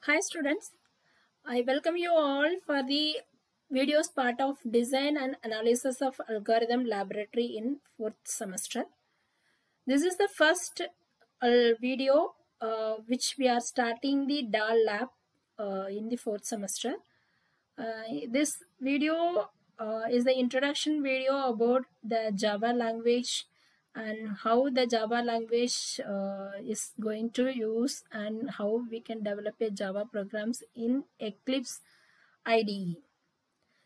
Hi students, I welcome you all for the videos part of Design and Analysis of Algorithm Laboratory in 4th semester. This is the first video which we are starting the DAL lab in the 4th semester. This video is the introduction video about the Java language and how the Java language is going to use and how we can develop a Java programs in Eclipse IDE.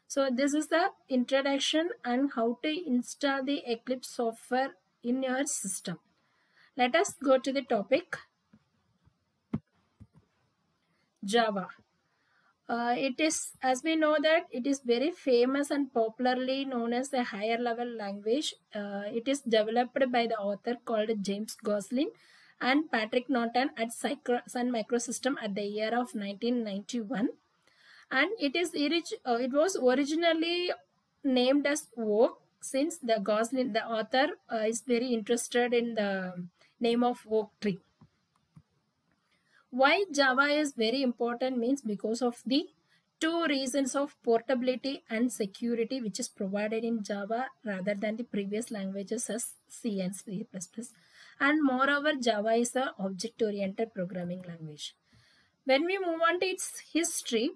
So this is the introduction and how to install the Eclipse software in your system. Let us go to the topic. Java. It is, as we know that it is very famous and popularly known as a higher level language. It is developed by the author called James Gosling and Patrick Norton at Sun Microsystem at the year of 1991. And it was originally named as Oak, since the Gosling, the author, is very interested in the name of oak tree. Why Java is very important means because of the two reasons of portability and security which is provided in Java rather than the previous languages as C and C++. And moreover, Java is an object-oriented programming language. When we move on to its history,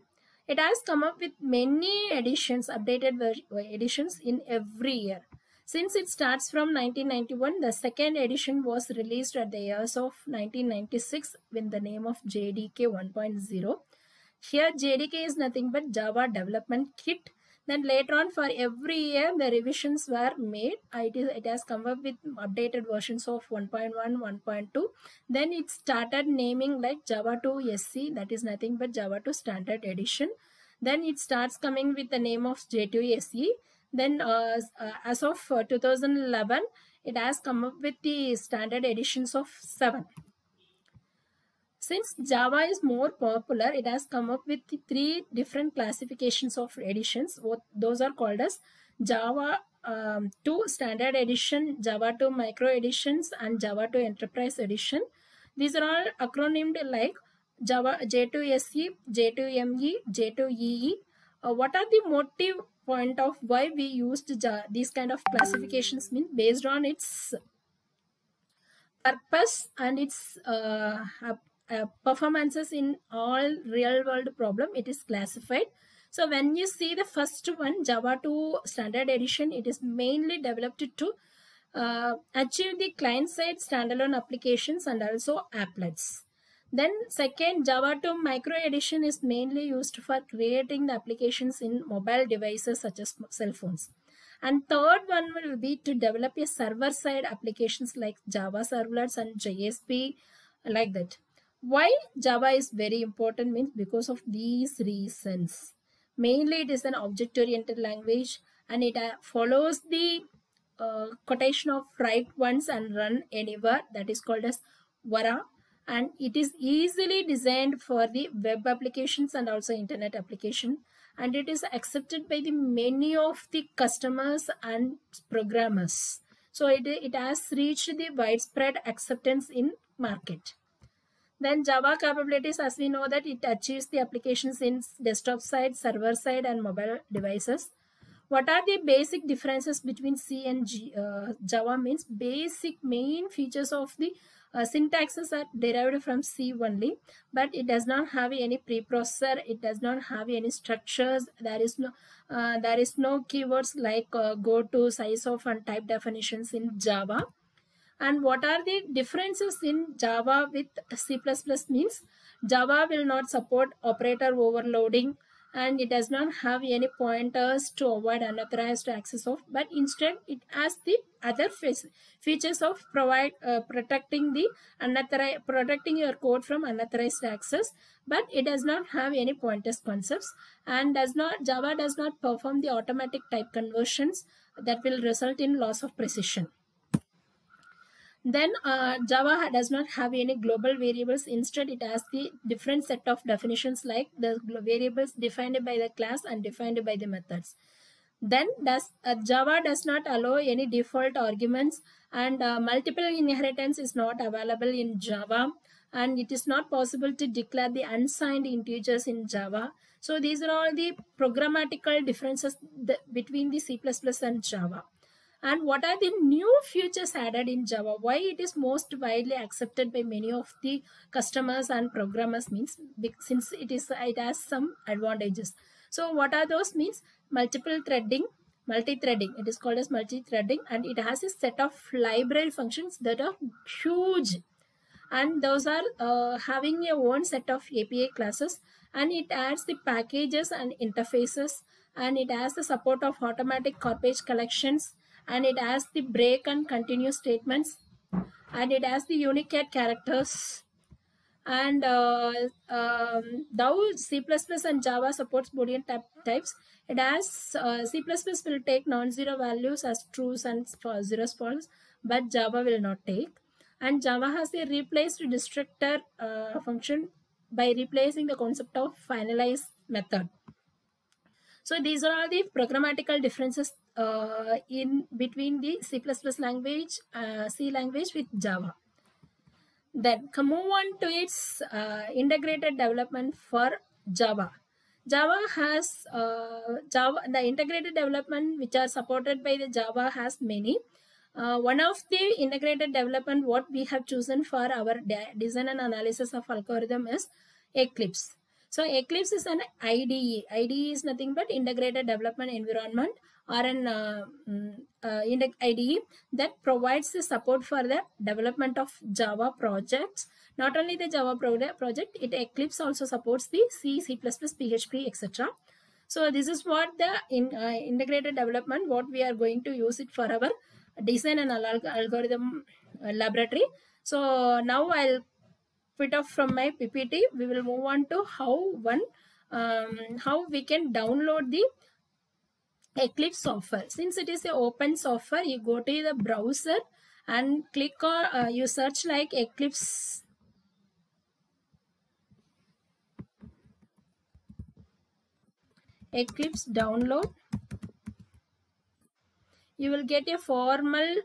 it has come up with many editions, updated editions in every year. Since it starts from 1991, the second edition was released at the years of 1996 with the name of JDK 1.0. Here JDK is nothing but Java Development Kit. Then later on, for every year, the revisions were made. It has come up with updated versions of 1.1, 1.2. Then it started naming like Java 2 SC, that is nothing but Java 2 Standard Edition. Then it starts coming with the name of J2 SE. Then as of 2011, it has come up with the standard editions of 7. Since Java is more popular, it has come up with the 3 different classifications of editions. Those are called as Java 2 Standard Edition, Java 2 Micro Editions, and Java 2 Enterprise Edition. These are all acronymed like Java J2SE, J2ME, J2EE. What are the motive point of why we used these kind of classifications means based on its purpose and its performances in all real world problem, it is classified. So when you see the first one, Java 2 Standard Edition, it is mainly developed to achieve the client-side standalone applications and also applets. Then second, Java 2 Micro Edition is mainly used for creating the applications in mobile devices such as cell phones. And third one will be to develop a server-side applications like Java servlets and JSP, like that. Why Java is very important means because of these reasons. Mainly it is an object-oriented language and it follows the quotation of write once and run anywhere, that is called as WARA. And it is easily designed for the web applications and also internet application, and it is accepted by the many of the customers and programmers. So it has reached the widespread acceptance in market. Then Java capabilities, as we know that it achieves the applications in desktop side, server side, and mobile devices. What are the basic differences between C and Java means basic main features of the syntaxes are derived from C only, but it does not have any preprocessor. It does not have any structures. There is no keywords like go to, size of, and type definitions in Java. And what are the differences in Java with C++ means Java will not support operator overloading, and it does not have any pointers to avoid unauthorized access of, but instead it has the other features of protecting your code from unauthorized access, but it does not have any pointers concepts, and Java does not perform the automatic type conversions that will result in loss of precision. Then Java does not have any global variables. Instead, it has the different set of definitions like the variables defined by the class and defined by the methods. Then Java does not allow any default arguments, and multiple inheritance is not available in Java. and it is not possible to declare the unsigned integers in Java. So these are all the programmatical differences between the C++ and Java. And what are the new features added in Java? Why it is most widely accepted by many of the customers and programmers means since it has some advantages. So what are those means? Multi-threading. It is called as multi-threading, and it has a set of library functions that are huge, and those are having a own set of API classes, and it adds the packages and interfaces, and it has the support of automatic garbage collections, and it has the break and continue statements, and it has the Unicode characters. And though C++ and Java supports Boolean types, it has C++ will take non-zero values as trues and zeros false, but Java will not take. And Java has a replaced destructor function by replacing the concept of finalize method. So these are all the programmatical differences in between the C++ language, C language with Java. Then move on to its integrated development for Java. Java has the integrated development which are supported by the Java has many. One of the integrated development what we have chosen for our design and analysis of algorithm is Eclipse. So Eclipse is an IDE. IDE is nothing but integrated development environment, or an IDE that provides the support for the development of Java projects. Not only the Java project, Eclipse also supports the C, C++, PHP, etc. So this is what the integrated development, what we are going to use it for our design and algorithm laboratory. So now I'll quit off from my PPT. We will move on to how we can download the Eclipse software. Since it is an open software, you go to the browser and click on you search like Eclipse download. You will get a formal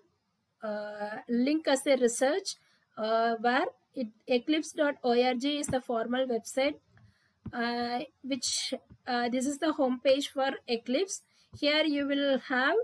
link as a research where eclipse.org is the formal website, which this is the home page for Eclipse. Here you will have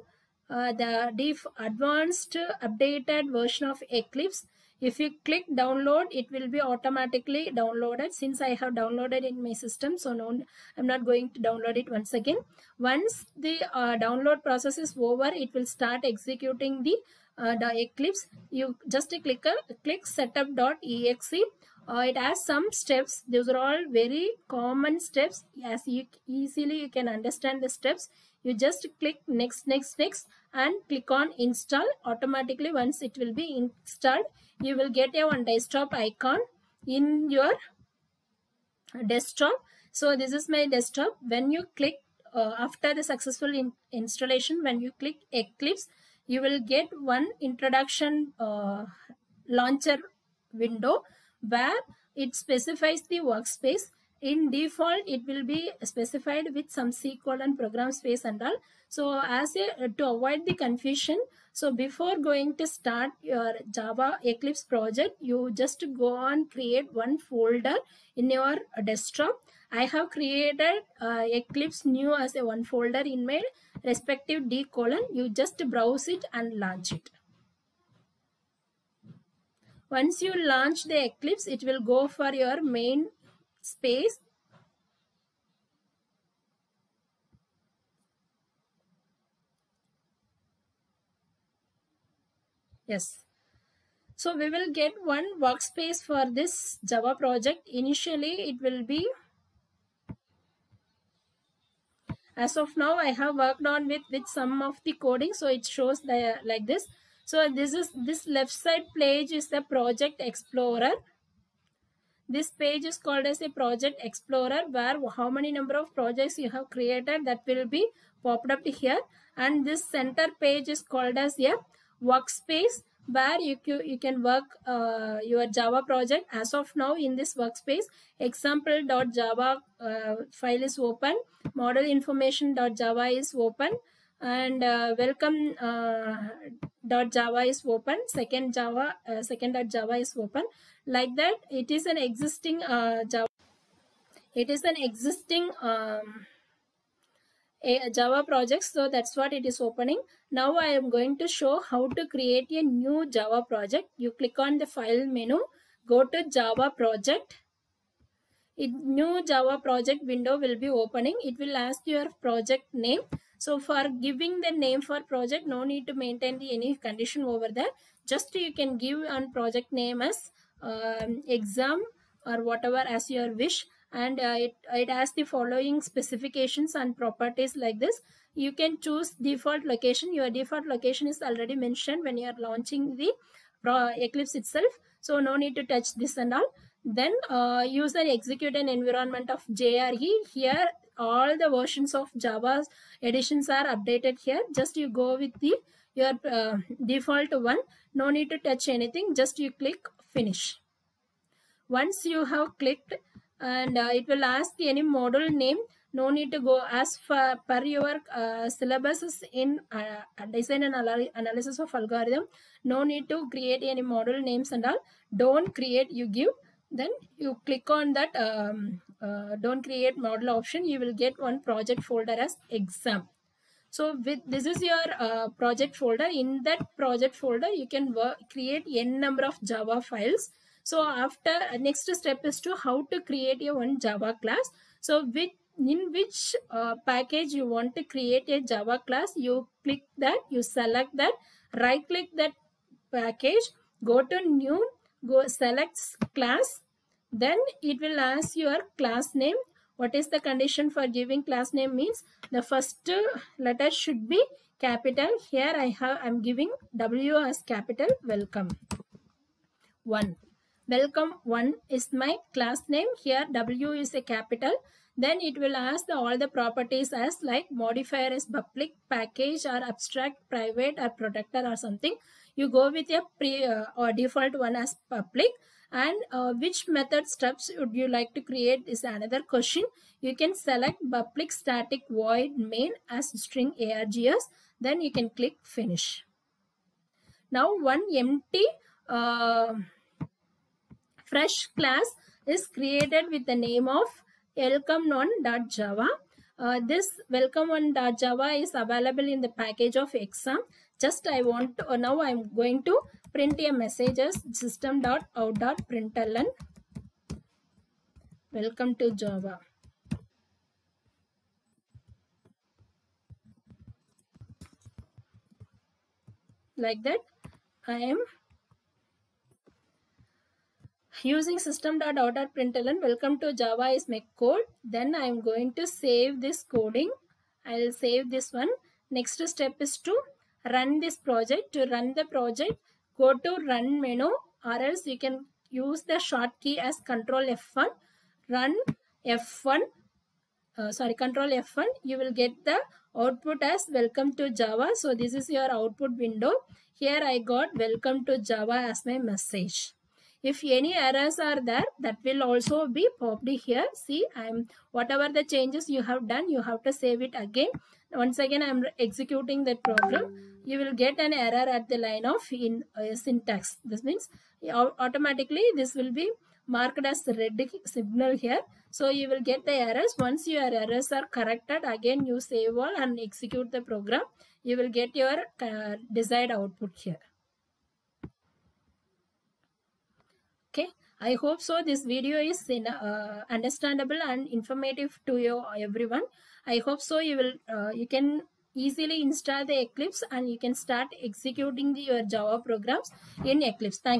the advanced updated version of Eclipse. If you click download, it will be automatically downloaded. Since I have downloaded in my system, so no, I'm not going to download it once again. Once the download process is over, it will start executing the Eclipse. You just click setup.exe. It has some steps. Those are all very common steps. As you can understand the steps. You just click next and click on install. Automatically once it will be installed, you will get a one desktop icon in your desktop. So this is my desktop. When you click after the successful installation, when you click Eclipse, you will get one introduction launcher window where it specifies the workspace. In default, it will be specified with some C: program space and all. So as to avoid the confusion, so before going to start your Java Eclipse project, you just go and create one folder in your desktop. I have created Eclipse new as a one folder in my respective D:. You just browse it and launch it. Once you launch the Eclipse, it will go for your main space. Yes. So we will get one workspace for this Java project. Initially, it will be, as of now, I have worked on with some of the coding, so it shows like this. So this left side page is the project explorer. This page is called as a project explorer, where how many number of projects you have created, that will be popped up here. And this center page is called as a workspace, where you can work your Java project. As of now, in this workspace, example.java file is open, model information.java is open, and welcome.java is open, second.java is open. Like that, it is an existing Java. It is an existing a Java project, so that's what it is opening. Now I am going to show how to create a new Java project. You click on the file menu, go to Java project. New Java project window will be opening. It will ask your project name. So for giving the name for project, no need to maintain any condition over there. Just you can give on project name as exam or whatever as your wish. And it has the following specifications and properties like this. You can choose default location. Your default location is already mentioned when you are launching the Eclipse itself. So no need to touch this and all. Then user execute an environment of JRE. Here all the versions of Java editions are updated here. Just you go with the your default one. No need to touch anything. Just you click finish. Once you have clicked, and it will ask any module name. No need to go as per your syllabus is in design and analysis of algorithm. No need to create any module names and all. Don't create, you give. Then you click on that don't create module option. You will get one project folder as exam. So with this is your project folder. In that project folder, you can create n number of Java files. So after next step is to how to create a one Java class. So in which package you want to create a Java class, you click that, you select that, right click that package, go to new, go select class. Then it will ask your class name. What is the condition for giving class name means the first letter should be capital. Here I'm giving W as capital. Welcome 1. Welcome 1 is my class name. Here W is a capital. Then it will ask all the properties as like modifier is public, package or abstract, private or protector or something. You go with a or default one as public. And which method steps would you like to create is another question. You can select public static void main as string args. Then you can click finish. Now one empty fresh class is created with the name of welcome1.java. This welcome1.java is available in the package of exam. Just I want to, now I'm going to print a message as system.out.println welcome to Java. Like that, I am using system.out.println welcome to Java is my code. Then I am going to save this coding. I will save this one. Next step is to run this project. To run the project, go to run menu, or else you can use the short key as Control F1. Run F1. Control F1. You will get the output as welcome to Java. So this is your output window. Here I got welcome to Java as my message. If any errors are there, that will also be popped here. See, whatever the changes you have done, you have to save it again. Once again, I am executing that program. You will get an error at the line of in syntax. This means automatically this will be marked as red signal here. So you will get the errors. Once your errors are corrected, again you save all and execute the program. You will get your desired output here. Okay, I hope so this video is understandable and informative to you everyone. I hope so you can easily install the Eclipse and you can start executing your Java programs in Eclipse. Thank you.